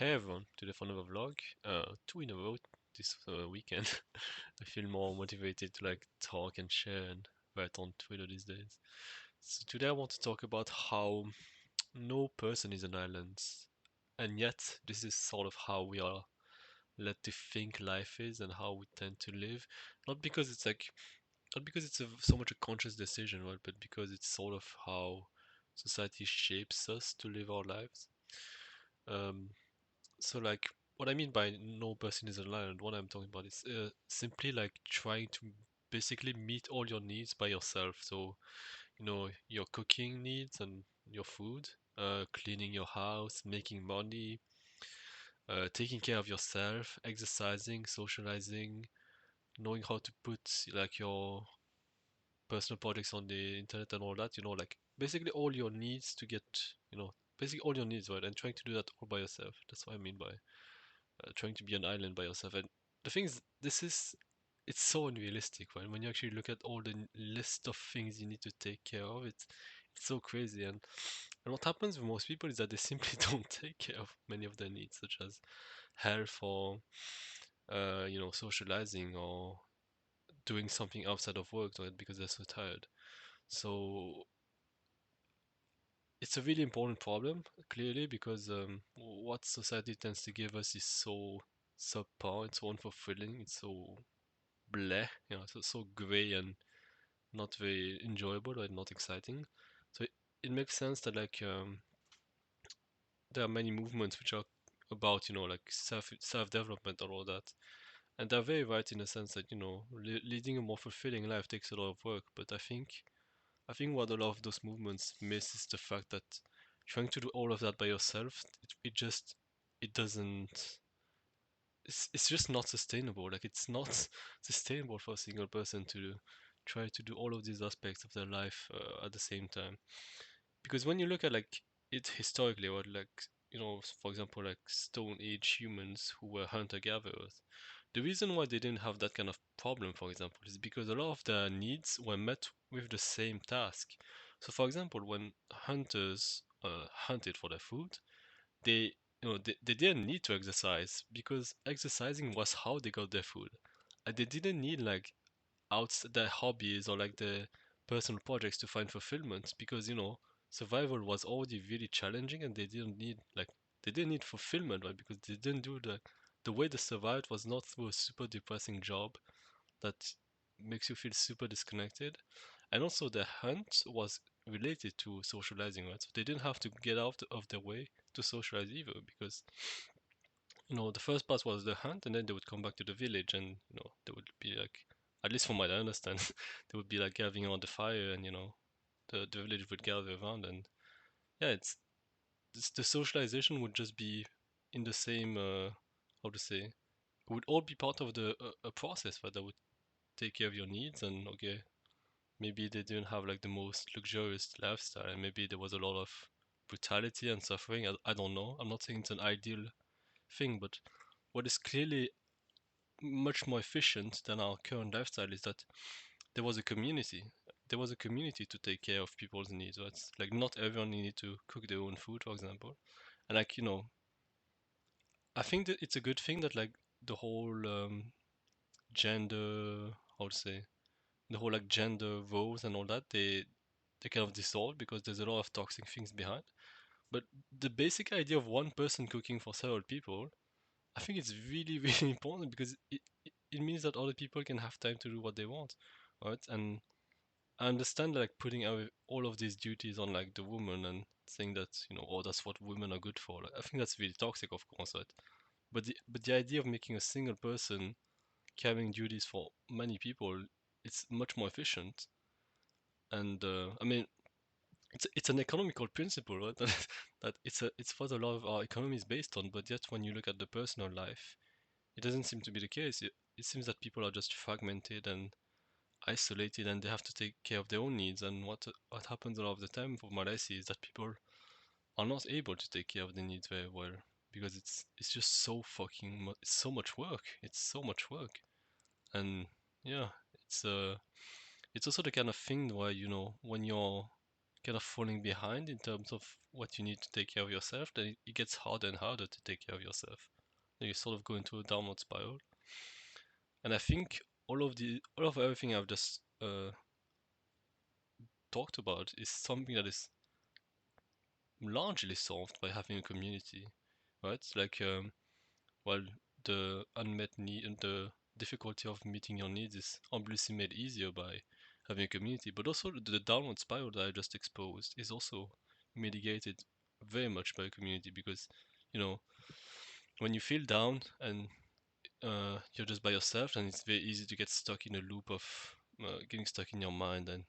Hey everyone, today for another vlog. Two in a row this weekend. I feel more motivated to like talk and share and write on Twitter these days. So today I want to talk about how no person is an island, and yet this is sort of how we are led to think life is and how we tend to live. Not because it's like, not because it's so much a conscious decision, right? But because it's sort of how society shapes us to live our lives. Um, So like what I mean by no person is an island, what I'm talking about is simply like trying to basically meet all your needs by yourself. So, your cooking needs and your food, cleaning your house, making money, taking care of yourself, exercising, socializing, knowing how to put like your personal projects on the internet and all that, like basically all your needs to get, basically all your needs, right? And trying to do that all by yourself. That's what I mean by trying to be an island by yourself. And the thing is, it's so unrealistic, right? When you actually look at all the list of things you need to take care of, it's so crazy. And what happens with most people is that they simply don't take care of many of their needs, such as health or socializing or doing something outside of work, right? Because they're so tired. So it's a really important problem, clearly, because what society tends to give us is so subpar, it's so unfulfilling, it's so bleh, so grey and not very enjoyable or not exciting. So it makes sense that like there are many movements which are about like self development and all that, and they're very right in the sense that leading a more fulfilling life takes a lot of work. But I think what a lot of those movements miss is the fact that trying to do all of that by yourself, it just it doesn't. It's just not sustainable. Like it's not sustainable for a single person to try to do all of these aspects of their life at the same time. Because when you look at like it historically, or like for example, like Stone Age humans who were hunter-gatherers, the reason why they didn't have that kind of problem, for example, is because a lot of their needs were met with the same task. So, for example, when hunters hunted for their food, they didn't need to exercise because exercising was how they got their food, and they didn't need like outside their hobbies or like their personal projects to find fulfillment because survival was already really challenging and they didn't need fulfillment, right? Because they didn't do the way they survived was not through a super depressing job that makes you feel super disconnected. And also the hunt was related to socializing, right? So they didn't have to get out of their way to socialize either because the first part was the hunt, and then they would come back to the village, and they would be like, at least from what I understand, they would be like gathering around the fire, and the village would gather around, and yeah, it's the socialization would just be in the same, how to say, it would all be part of the a process that would take care of your needs, and okay, maybe they didn't have like the most luxurious lifestyle, and maybe there was a lot of brutality and suffering. I don't know. I'm not saying it's an ideal thing, but what is clearly much more efficient than our current lifestyle is that there was a community. There was a community to take care of people's needs. Right? It's like not everyone needed to cook their own food, for example. And like I think that it's a good thing that like the whole gender, how to say, the whole like gender roles and all that they kind of dissolve because there's a lot of toxic things behind. But the basic idea of one person cooking for several people, I think it's really, really important because it means that other people can have time to do what they want, right? And I understand like putting all of these duties on like the woman and saying that oh that's what women are good for. Like, I think that's really toxic, of course, right? But the idea of making a single person carrying duties for many people, it's much more efficient. And I mean, it's an economical principle, right? That it's what a lot of our economy is based on. But yet, when you look at the personal life, it doesn't seem to be the case. It seems that people are just fragmented and isolated, and they have to take care of their own needs. And what happens a lot of the time, from what I see, is that people are not able to take care of their needs very well because it's just so it's so much work. It's so much work, and yeah, it's it's also the kind of thing where when you're kind of falling behind in terms of what you need to take care of yourself, then it gets harder and harder to take care of yourself. Then you sort of go into a downward spiral. And I think all of everything I've just talked about is something that is largely solved by having a community, right? Like, well, the unmet need and the difficulty of meeting your needs is obviously made easier by having a community, but also the downward spiral that I just exposed is also mitigated very much by a community because, you know, when you feel down and you're just by yourself, and it's very easy to get stuck in a loop of getting stuck in your mind, and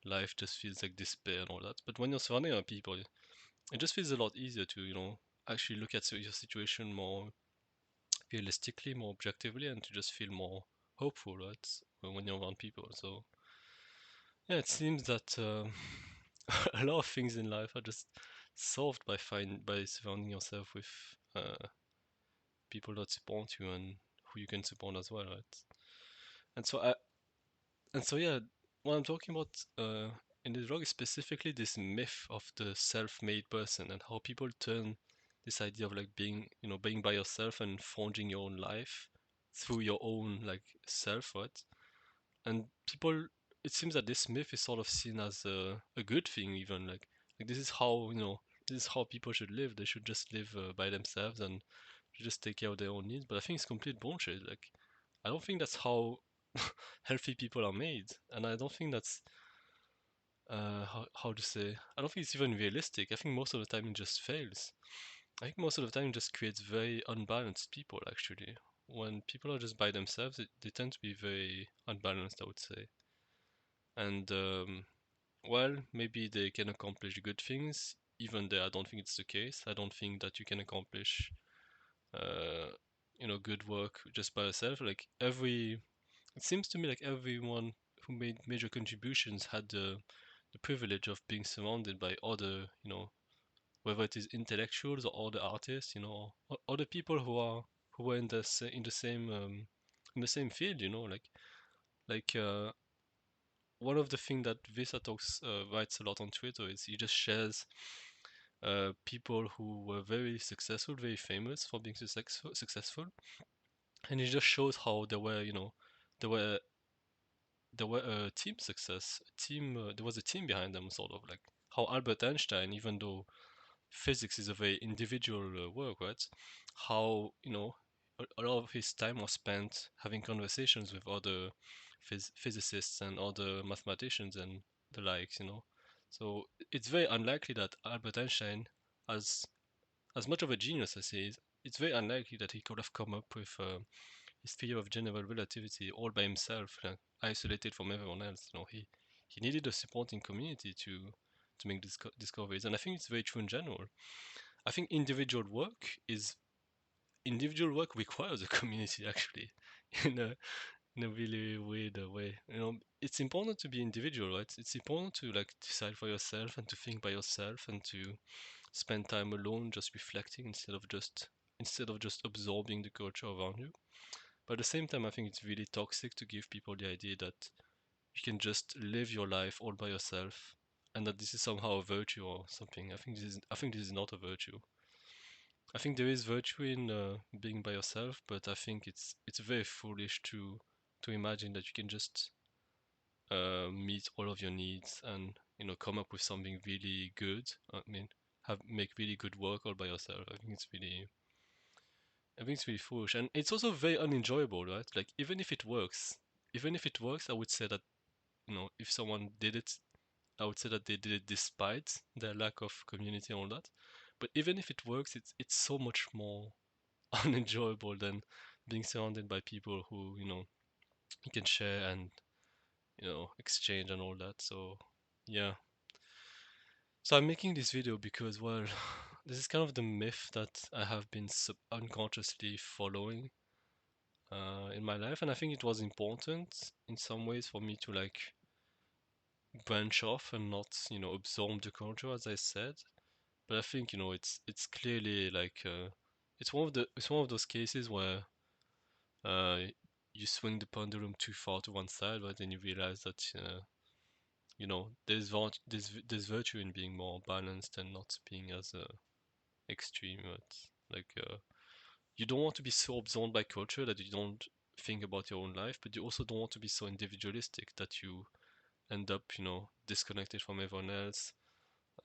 life just feels like despair and all that. But when you're surrounded by people, it just feels a lot easier to, actually look at your situation more realistically, more objectively, and to just feel more hopeful, right? When you're around people. So yeah, it seems that a lot of things in life are just solved by surrounding yourself with people that support you and who you can support as well, right? And so I and so yeah, what I'm talking about in the drug is specifically this myth of the self-made person and how people turn this idea of like being by yourself and forging your own life through your own like self, right? And people, it seems that this myth is sort of seen as a good thing, even like this is how this is how people should live. They should just live by themselves and just take care of their own needs. But I think it's complete bullshit. Like, I don't think that's how healthy people are made, and I don't think that's how to say. I don't think it's even realistic. I think most of the time it just fails. I think most of the time it just creates very unbalanced people. Actually, when people are just by themselves, they tend to be very unbalanced, I would say. And well, maybe they can accomplish good things. Even though I don't think it's the case. I don't think that you can accomplish uh, good work just by yourself. Like it seems to me like everyone who made major contributions had the privilege of being surrounded by other, whether it is intellectuals or other artists, or other people who were in in the same field, like one of the things that Visa talks writes a lot on Twitter is he just shares people who were very successful, very famous for being successful, and it just shows how there were there were a team success, a team. There was a team behind them, sort of like how Albert Einstein, even though physics is a very individual work, right? How a lot of his time was spent having conversations with other physicists and other mathematicians and the likes, So it's very unlikely that Albert Einstein, as much of a genius as he is, it's very unlikely that he could have come up with his theory of general relativity all by himself, like, isolated from everyone else. He needed a supporting community to make discoveries, and I think it's very true in general. I think individual work requires a community actually, in a in a really weird way. It's important to be individual, right? It's important to like decide for yourself and to think by yourself and to spend time alone, just reflecting instead of just absorbing the culture around you. But at the same time, I think it's really toxic to give people the idea that you can just live your life all by yourself and that this is somehow a virtue or something. I think this is not a virtue. I think there is virtue in being by yourself, but I think it's very foolish to imagine that you can just meet all of your needs and come up with something really good. I mean, have make really good work all by yourself. I think it's really foolish, and it's also very unenjoyable, right? Like even if it works, I would say that if someone did it, I would say that they did it despite their lack of community and all that. But even if it works, it's so much more unenjoyable than being surrounded by people who you can share and exchange and all that. So yeah. So I'm making this video because, well, this is kind of the myth that I have been unconsciously following in my life, and I think it was important in some ways for me to like branch off and not absorb the culture, as I said. But I think it's clearly like it's one of those cases where uh, you swing the pendulum too far to one side, right? And you realize that there's virtue in being more balanced and not being as extreme. You don't want to be so absorbed by culture that you don't think about your own life, but you also don't want to be so individualistic that you end up, disconnected from everyone else,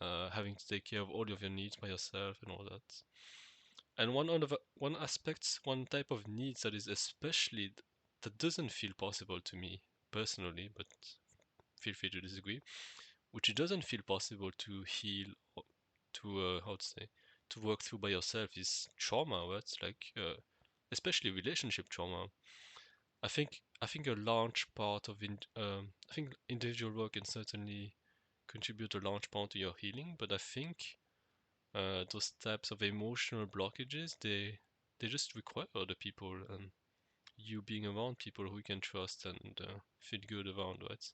having to take care of all of your needs by yourself and all that. And one aspect, one type of needs that is especially that doesn't feel possible to me personally, but feel free to disagree, which it doesn't feel possible to heal or to how to say to work through by yourself is trauma. Right? Like especially relationship trauma. I think a large part of I think individual work can certainly contribute a large part to your healing, but I think those types of emotional blockages they just require other people and you being around people who you can trust and feel good around, right?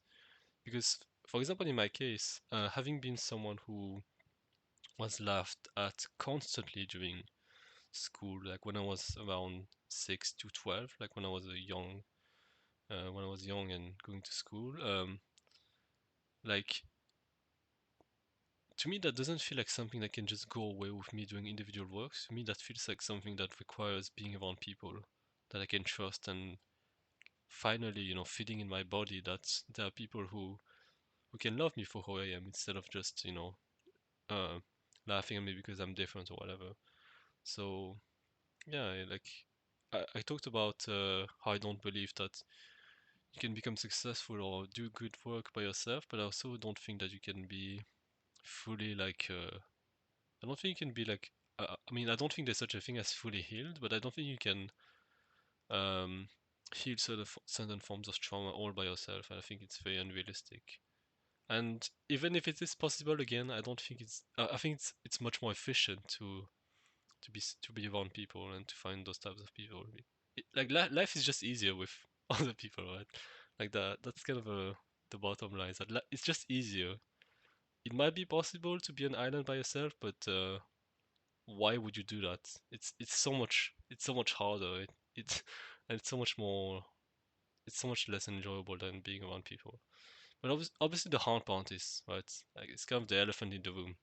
Because, for example, in my case, having been someone who was laughed at constantly during school, like when I was around 6 to 12, like when I was young and going to school, like to me that doesn't feel like something that can just go away with me doing individual works. To me, that feels like something that requires being around people that I can trust and finally, feeling in my body that there are people who can love me for who I am instead of just, uh, laughing at me because I'm different or whatever. So yeah, I talked about how I don't believe that you can become successful or do good work by yourself, but I also don't think that you can be fully like I don't think you can be like I mean I don't think there's such a thing as fully healed, but I don't think you can um, heal certain forms of trauma all by yourself. And I think it's very unrealistic. And even if it is possible, again, I don't think it's. I think it's much more efficient to be around people and to find those types of people. Like life is just easier with other people, right? Like that. That's kind of the bottom line. Is that it's just easier. It might be possible to be an island by yourself, but why would you do that? It's so much harder. It's and it's so much more. It's so much less enjoyable than being around people. But obviously the hard part is right. Like it's kind of the elephant in the room.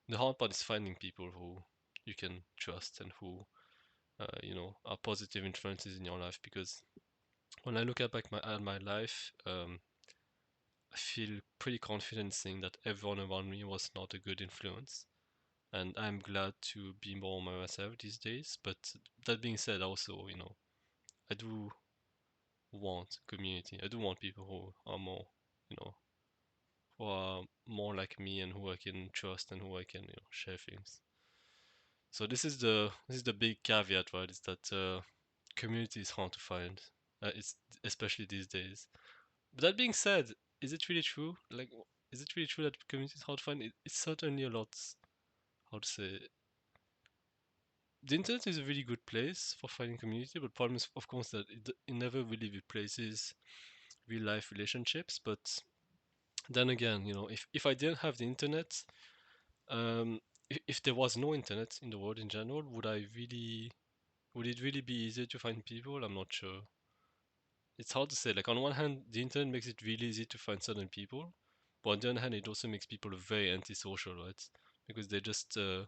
The hard part is finding people who you can trust and who are positive influences in your life. Because when I look at my life, I feel pretty confident saying that everyone around me was not a good influence, and I'm glad to be more myself these days. But that being said, also I do want community. I do want people who are more, you know, who are more like me and who I can trust and who I can share things. So this is the big caveat, right? Is that community is hard to find. It's especially these days. But that being said, is it really true? Like, is it really true that community is hard to find? It's certainly a lot. How to say? The internet is a really good place for finding community, but problem is, of course, that it never really replaces real life relationships. But then again, if I didn't have the internet, if there was no internet in the world in general, would it really be easier to find people? I'm not sure. It's hard to say. Like on one hand, the internet makes it really easy to find certain people, but on the other hand, it also makes people very antisocial, right? Because they just turn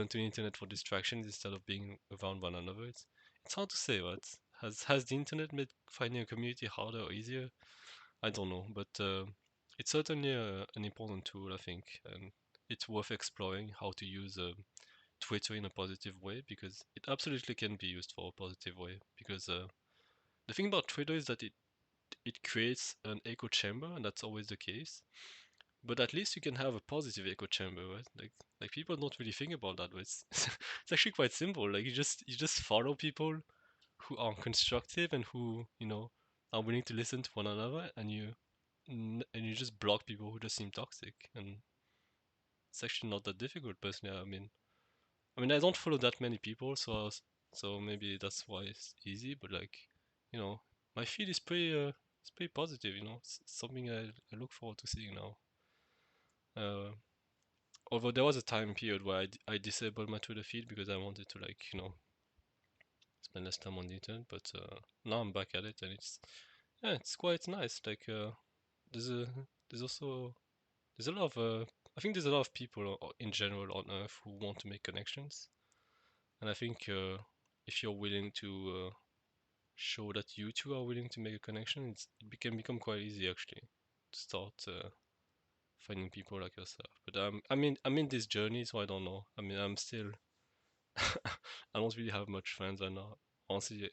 to the internet for distractions instead of being around one another. It's hard to say, right? Has the internet made finding a community harder or easier? I don't know, but it's certainly an important tool, I think, and it's worth exploring how to use Twitter in a positive way because it absolutely can be used for a positive way. Because the thing about Twitter is that it creates an echo chamber, and that's always the case. But at least you can have a positive echo chamber, right? Like people don't really think about that, but it's actually quite simple. Like you just follow people who are constructive and who are willing to listen to one another, and you just block people who just seem toxic, and it's actually not that difficult personally. I mean, I don't follow that many people, so maybe that's why it's easy. But like, you know, my feed is pretty positive. It's something I look forward to seeing now. Uh, Although there was a time period where I disabled my Twitter feed because I wanted to like spend less time on the internet. But now I'm back at it, and it's quite nice. Like there's a there's also there's a lot of I think there's a lot of people in general on Earth who want to make connections, and I think if you're willing to show that you two are willing to make a connection, it can become quite easy actually to start finding people like yourself. But I'm in this journey, so I don't know. I mean, I'm still I don't really have much friends right now. Honestly,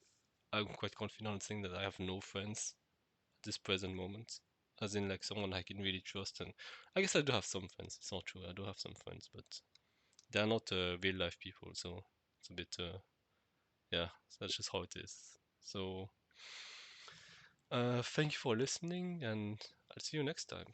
I'm quite confident in saying that I have no friends at this present moment, as in like someone I can really trust. And I guess I do have some friends. It's not true. I do have some friends, but they're not real life people, so it's a bit yeah. So that's just how it is. So thank you for listening, and I'll see you next time.